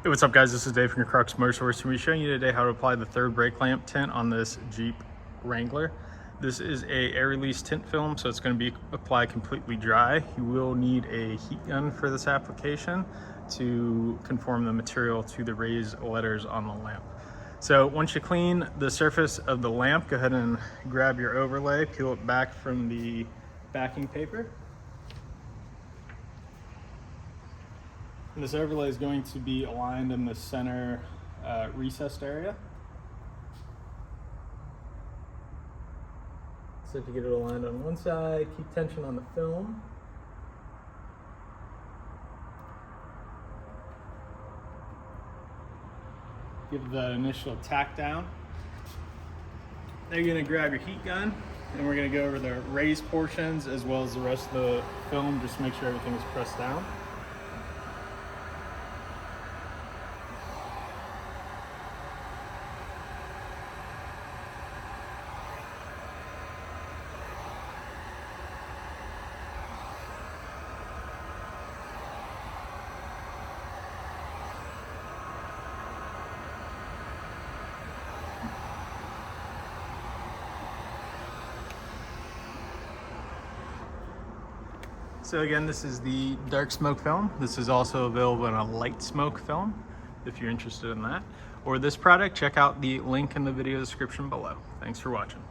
Hey, what's up guys? This is Dave from Crux Moto. We're going to be showing you today how to apply the third brake lamp tint on this Jeep Wrangler. This is a air release tint film, so it's going to be applied completely dry. You will need a heat gun for this application to conform the material to the raised letters on the lamp. So once you clean the surface of the lamp, go ahead and grab your overlay, peel it back from the backing paper. And this overlay is going to be aligned in the center recessed area. So if you get it aligned on one side, keep tension on the film. Give the initial tack down. Now you're going to grab your heat gun and we're going to go over the raised portions as well as the rest of the film just to make sure everything is pressed down. So again, this is the dark smoke film. This is also available in a light smoke film if you're interested in that. Or this product, check out the link in the video description below. Thanks for watching.